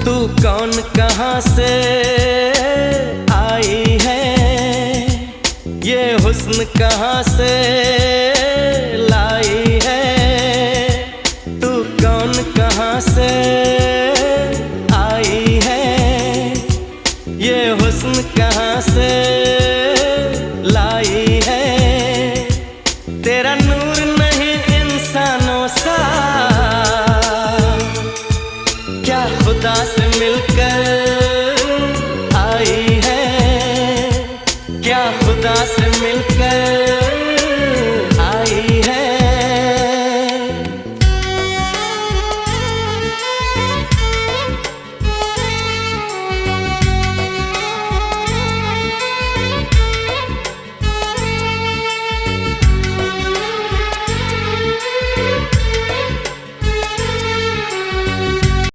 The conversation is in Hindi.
तू कौन कहाँ से आई है, ये हुस्न कहाँ से लाई है। तू कौन कहाँ से आई है, ये हुस्न कहाँ से लाई है। तेरा नूर नहीं इंसानों सा, क्या खुदा से मिलकर आई है, क्या खुदा से मिलकर